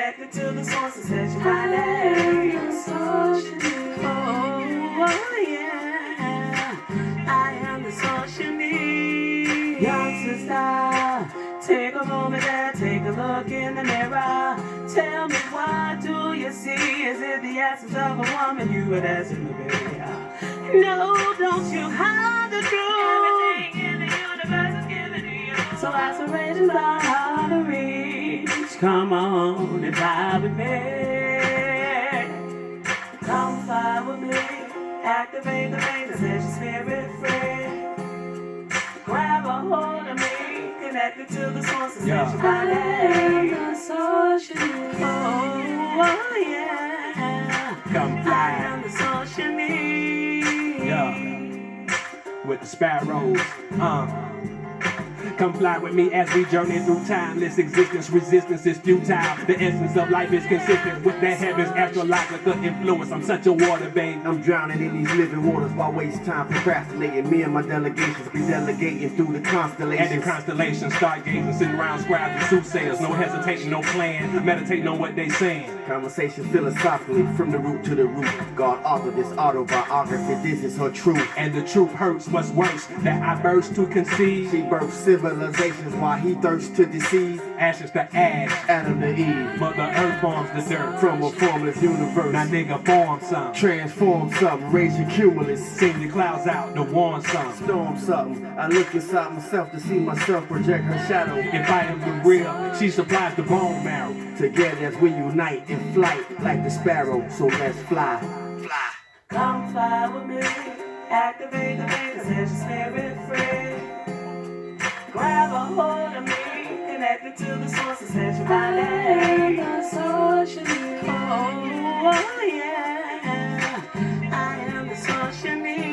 connected to the sources that you find Oh, yeah. I am the source you need. Young sister, take a moment and take a look in the mirror. Tell me, what do you see? Is it the essence of a woman you would ask in the bed? No, don't you hide the truth. Everything in the universe is given to you. So aspirations are hard to reach. Come on and fly with me. Come fly with me. Activate the veins and set your spirit free. Grab a hold of me. Connected to the sources that you find Oh, yeah. Come fly. I am the source you need. Yeah. With the sparrows. Come fly with me as we journey through timeless existence. Resistance is futile. The essence of life is consistent with the heavens' astrological influence. I'm such a water babe. I'm drowning in these living waters while waste time procrastinating. Me and my delegations be delegating through the constellations. And the constellations, stargazing, sitting around scribes and soothsayers. No hesitating, no plan, meditating on what they saying. Conversations philosophically from the root to the root. God authored this autobiography, this is her truth. And the truth hurts, what's worse, that I burst to conceive. She birthed civilizations while he thirsts to deceive. Ashes to ash, Adam to Eve. Mother Earth forms the dirt. From a formless universe. Now nigga form some. Transform something, raise your cumulus. Sing the clouds out to warn some. Storm something. I look inside myself to see myself project her shadow. If I am the real, she supplies the bone marrow. Together as we unite in flight like the sparrow, so let's fly. Fly. Come fly with me. Activate the veins and set your spirit free. Grab a hold of me. Connected to the sources that you find Oh, yeah. I am the source you need.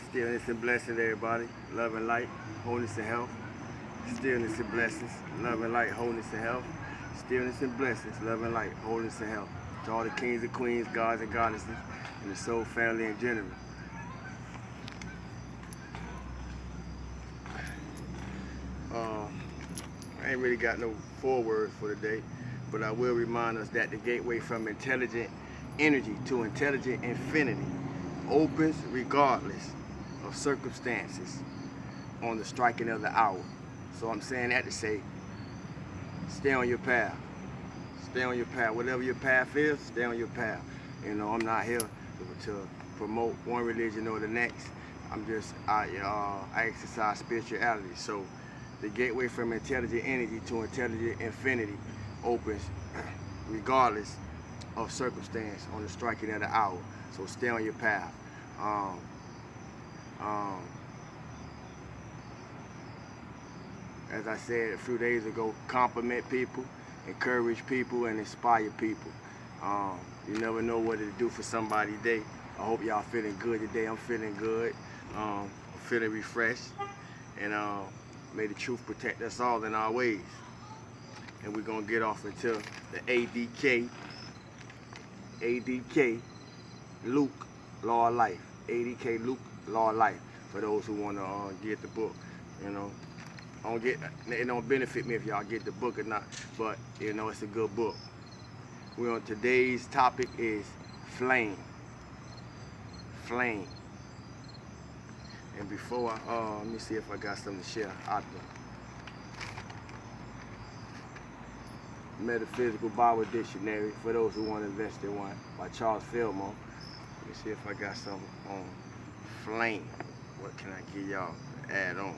Stillness and blessings, everybody. Love and light, wholeness and health. Stillness and blessings, love and light, wholeness and health. Stillness and blessings, love and light, wholeness and health. To all the kings and queens, gods and goddesses, and the soul family in general. I ain't really got no forewords for today, but I will remind us that the gateway from intelligent energy to intelligent infinity opens regardless of circumstances on the striking of the hour. So I'm saying that to say, stay on your path. Stay on your path. Whatever your path is, stay on your path. You know, I'm not here to promote one religion or the next. I exercise spirituality. So the gateway from intelligent energy to intelligent infinity opens regardless of circumstance on the striking of the hour. So stay on your path. As I said a few days ago, compliment people, encourage people, and inspire people. You never know what it'll do for somebody today. I hope y'all feeling good today. I'm feeling good. I'm feeling refreshed. And may the truth protect us all in our ways. And we're gonna get off into the ADK Luke Law of Life. ADK Luke Law of Life. For those who wanna get the book, you know. It don't benefit me if y'all get the book or not, but you know it's a good book. We're on today's topic is flame. Flame. And before let me see if I got something to share out there. Metaphysical Bible Dictionary for those who want to invest in one by Charles Fillmore. Let me see if I got something on flame. What can I give y'all to add on?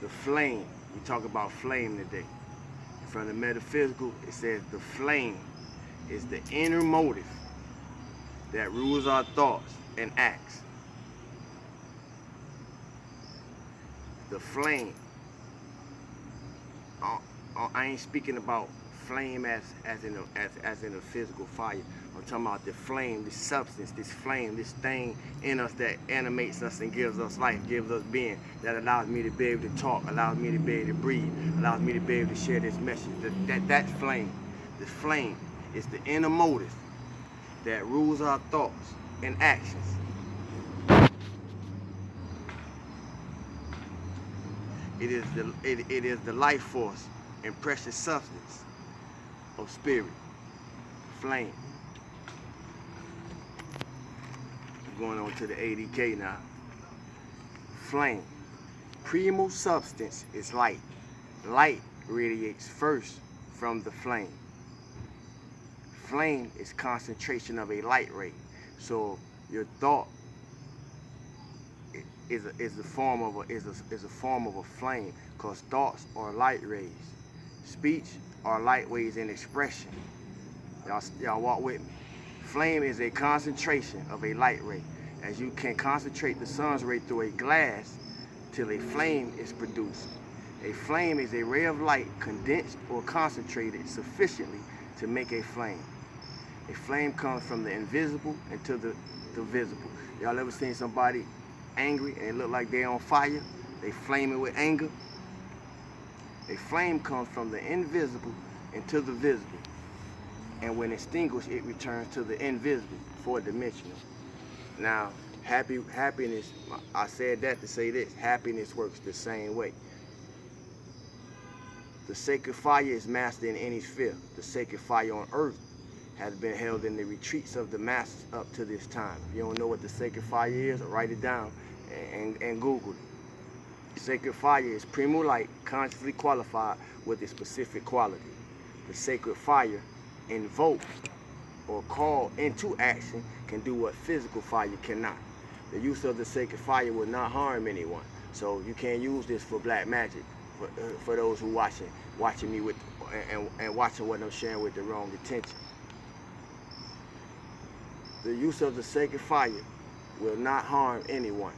The flame, we talk about flame today. From the metaphysical, it says the flame is the inner motive that rules our thoughts and acts. The flame, I ain't speaking about flame as in a physical fire. I'm talking about the flame, this substance, this flame, this thing in us that animates us and gives us life, gives us being, that allows me to be able to talk, allows me to be able to breathe, allows me to be able to share this message. That flame, the flame is the inner motive that rules our thoughts and actions. It is the life force and precious substance of spirit, flame. Going on to the ADK now. Flame. Primal substance is light. Light radiates first from the flame. Flame is concentration of a light ray. So your thought is a form of a flame, because thoughts are light rays. Speech are light waves in expression. Y'all walk with me. Flame is a concentration of a light ray. As you can concentrate the sun's ray through a glass till a flame is produced. A flame is a ray of light condensed or concentrated sufficiently to make a flame. A flame comes from the invisible into the visible. Y'all ever seen somebody angry and it look like they're on fire? They flaming with anger. A flame comes from the invisible into the visible. And when extinguished, it returns to the invisible, four-dimensional. Now, happiness, I said that to say this, happiness works the same way. The sacred fire is mastered in any sphere. The sacred fire on earth has been held in the retreats of the masters up to this time. If you don't know what the sacred fire is, write it down and Google it. Sacred fire is primal light consciously qualified with a specific quality. The sacred fire invoked or called into action can do what physical fire cannot. The use of the sacred fire will not harm anyone. So you can't use this for black magic. For those who watching me with and watching what I'm sharing with the wrong intention. The use of the sacred fire will not harm anyone.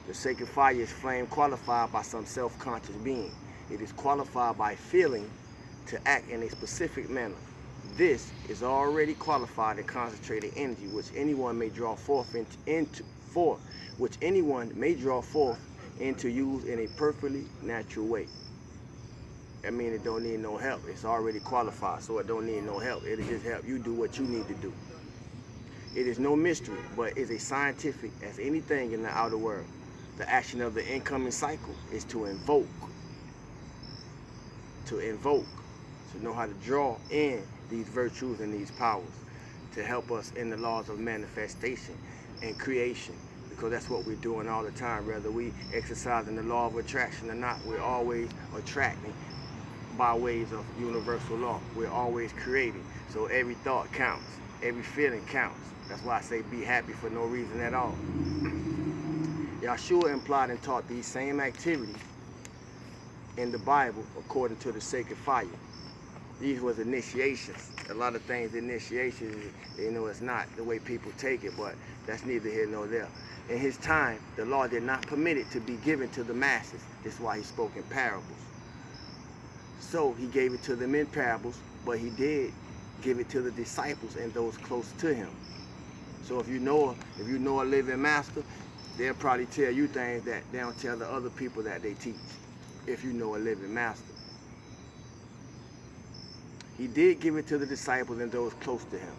The sacred fire is flame qualified by some self-conscious being. It is qualified by feeling to act in a specific manner. This is already qualified and concentrated energy, which anyone may draw forth into use in a perfectly natural way. I mean, it don't need no help. It's already qualified, so it don't need no help. It'll just help you do what you need to do. It is no mystery, but is as scientific as anything in the outer world. The action of the incoming cycle is to invoke, to know how to draw in these virtues and these powers to help us in the laws of manifestation and creation, because that's what we're doing all the time. Whether we exercising the law of attraction or not, we're always attracting by ways of universal law. We're always creating. So every thought counts, every feeling counts. That's why I say be happy for no reason at all. Yahshua implied and taught these same activities in the Bible according to the sacred fire. These was initiations. A lot of things, initiations, it's not the way people take it, but that's neither here nor there. In his time, the law did not permit it to be given to the masses. That's why he spoke in parables. So he gave it to them in parables, but he did give it to the disciples and those close to him. So if you know a living master, they'll probably tell you things that they don't tell the other people that they teach, if you know a living master. He did give it to the disciples and those close to him,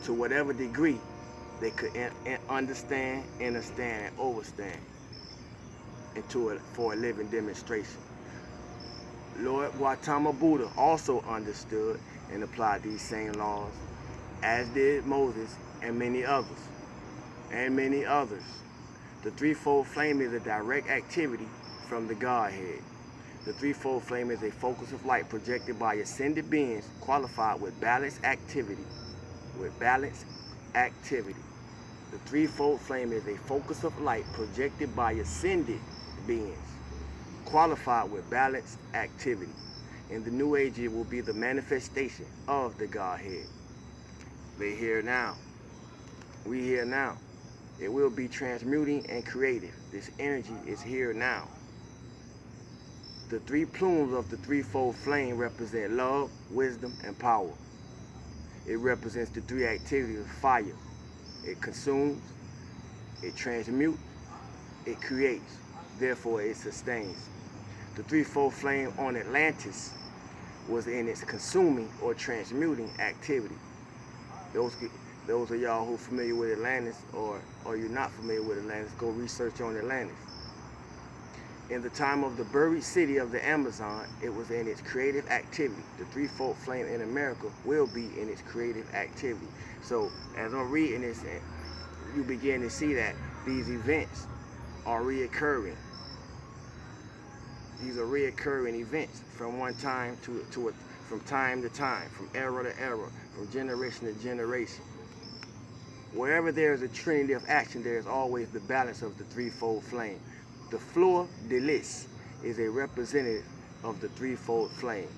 to whatever degree they could understand, and overstand, for a living demonstration. Lord Gautama Buddha also understood and applied these same laws, as did Moses and many others. The threefold flame is a direct activity from the Godhead. The threefold flame is a focus of light projected by ascended beings qualified with balanced activity. The threefold flame is a focus of light projected by ascended beings qualified with balanced activity. In the New Age, it will be the manifestation of the Godhead. They here now. We here now. It will be transmuting and creative. This energy is here now. The three plumes of the threefold flame represent love, wisdom, and power. It represents the three activities of fire. It consumes, it transmutes, it creates, therefore it sustains. The threefold flame on Atlantis was in its consuming or transmuting activity. Those of y'all who are familiar with Atlantis, or you're not familiar with Atlantis, go research on Atlantis. In the time of the buried city of the Amazon, it was in its creative activity. The threefold flame in America will be in its creative activity. So as I'm reading this, you begin to see that these events are reoccurring. These are reoccurring events from one time from time to time, from era to era, from generation to generation. Wherever there is a trinity of action, there is always the balance of the threefold flame. The fleur de lis is a representative of the threefold flame.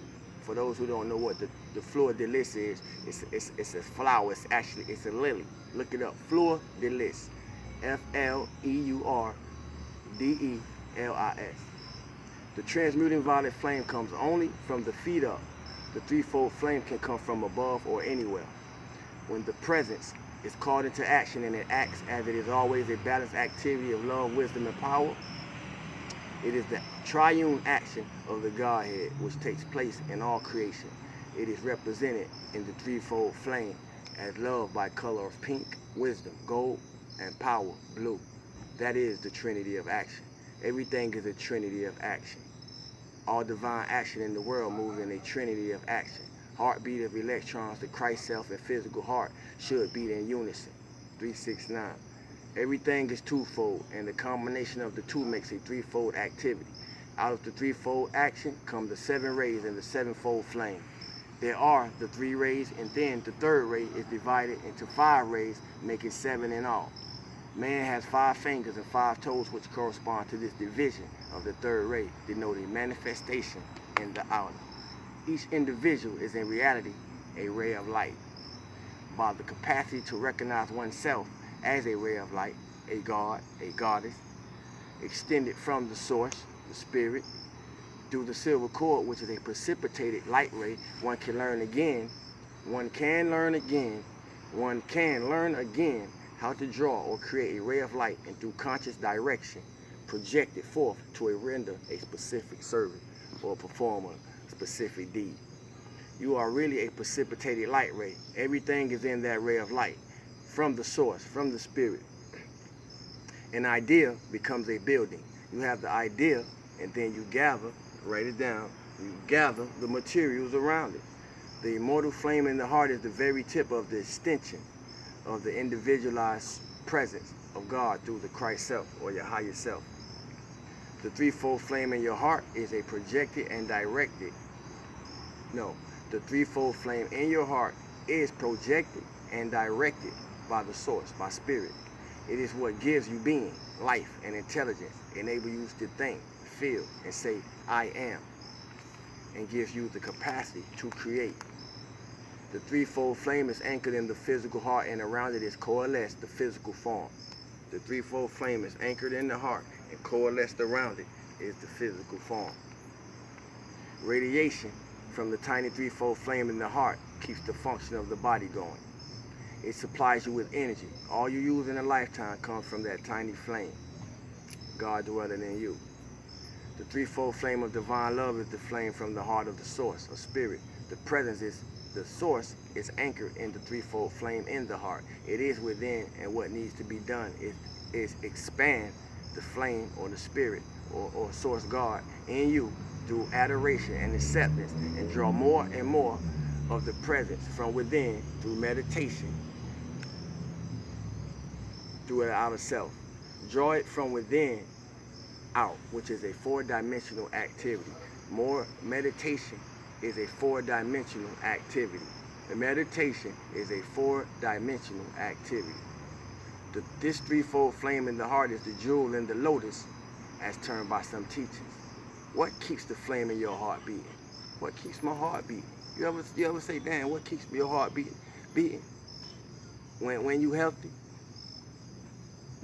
For those who don't know what the fleur de lis is, it's a flower. It's a lily. Look it up. Fleur de lis. FLEURDELIS. The transmuting violet flame comes only from the feet up. The threefold flame can come from above or anywhere. When the presence is called into action and it acts as it is always a balanced activity of love, wisdom, and power, it is the triune action of the Godhead which takes place in all creation. It is represented in the threefold flame as love by color of pink, wisdom, gold, and power, blue. That is the trinity of action. Everything is a trinity of action. All divine action in the world moves in a trinity of action. Heartbeat of electrons, the Christ self, and physical heart should beat in unison. 369. Everything is twofold, and the combination of the two makes a threefold activity. Out of the threefold action come the seven rays and the sevenfold flame. There are the three rays, and then the third ray is divided into 5 rays, making 7 in all. Man has 5 fingers and 5 toes, which correspond to this division of the third ray, denoting manifestation in the outer. Each individual is in reality a ray of light. By the capacity to recognize oneself as a ray of light, a god, a goddess, extended from the source, the spirit, through the silver cord, which is a precipitated light ray, one can learn again how to draw or create a ray of light, and through conscious direction project it forth to render a specific service or perform a specific deed. You are really a precipitated light ray. Everything is in that ray of light from the source, from the spirit. An idea becomes a building. You have the idea, and then you gather, write it down, you gather the materials around it. The immortal flame in the heart is the very tip of the extension of the individualized presence of God through the Christ self, or your higher self. The threefold flame in your heart is a projected and directed. The threefold flame in your heart is projected and directed by the source, by spirit. It is what gives you being, life, and intelligence, enable you to think, feel, and say, I am, and gives you the capacity to create. The threefold flame is anchored in the physical heart, and around it is coalesced the physical form. The threefold flame is anchored in the heart, and coalesced around it is the physical form. Radiation from the tiny threefold flame in the heart keeps the function of the body going. It supplies you with energy. All you use in a lifetime comes from that tiny flame, God dwelling in you. The threefold flame of divine love is the flame from the heart of the source, of spirit. The source is anchored in the threefold flame in the heart. It is within, and what needs to be done is expand the flame, or the spirit, or source God in you through adoration and acceptance, and draw more and more of the presence from within through meditation, through an outer self. Draw it from within out, which is a 4-dimensional activity. More meditation is a 4-dimensional activity. The meditation is a 4-dimensional activity. This threefold flame in the heart is the jewel in the lotus, as termed by some teachers. What keeps the flame in your heart beating? What keeps my heart beating? You ever say, damn, what keeps your heart beating? When you healthy?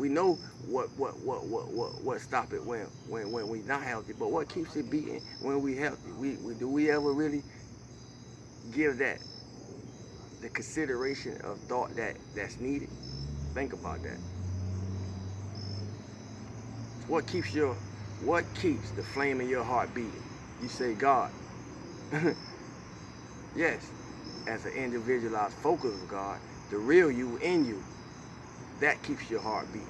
We know what stop it when we not healthy, but what keeps it beating when we healthy? Do we ever really give that the consideration of thought that's needed? Think about that. What keeps the flame in your heart beating? You say God. Yes, as an individualized focus of God, the real you in you, that keeps your heart beating.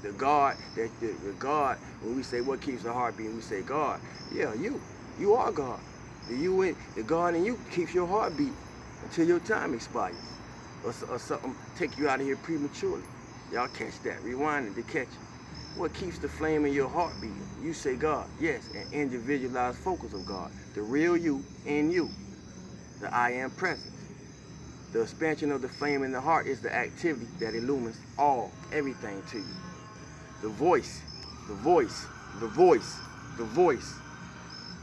The God, the God, when we say what keeps the heart beating, we say God. Yeah, you are God. The God in you keeps your heart beating until your time expires, or something take you out of here prematurely. Y'all catch that? Rewind it to catch it. What keeps the flame in your heart beating? You say God. Yes, an individualized focus of God. The real you in you. The I am presence. The expansion of the flame in the heart is the activity that illumines everything to you. The voice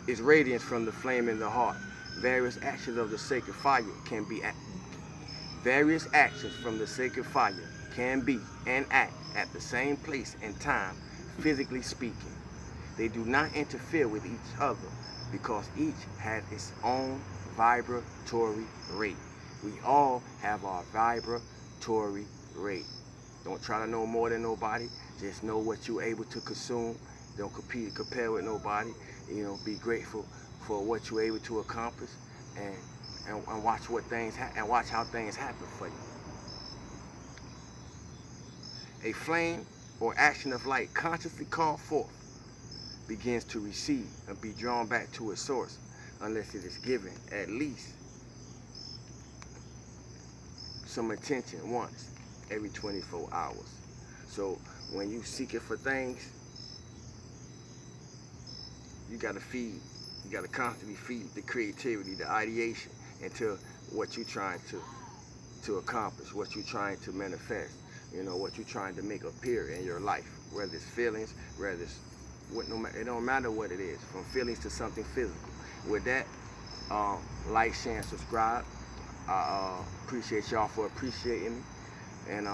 is radiance from the flame in the heart. Various actions of the sacred fire can be Various actions from the sacred fire can be and act at the same place and time, physically speaking. They do not interfere with each other because each has its own vibratory rate. We all have our vibratory rate. Don't try to know more than nobody. Just know what you're able to consume. Don't compare with nobody. Be grateful for what you're able to accomplish, and watch watch how things happen for you. A flame or action of light consciously called forth begins to recede and be drawn back to its source unless it is given at least some attention once every 24 hours. So when you seeking for things, you gotta constantly feed the creativity, the ideation into what you're trying to accomplish, what you're trying to manifest, what you're trying to make appear in your life, whether it's feelings, whether it's it don't matter what it is, from feelings to something physical. With that, like, share, and subscribe. I appreciate y'all for appreciating me, and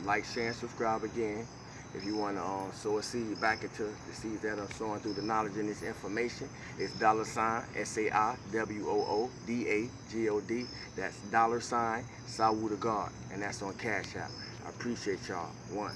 like, share, and subscribe again. If you want to sow a seed back into the seeds that are sowing through the knowledge and this information, it's $SAIWOODAGOD. That's $SAIWOODAGOD, and that's on Cash App. I appreciate y'all. One.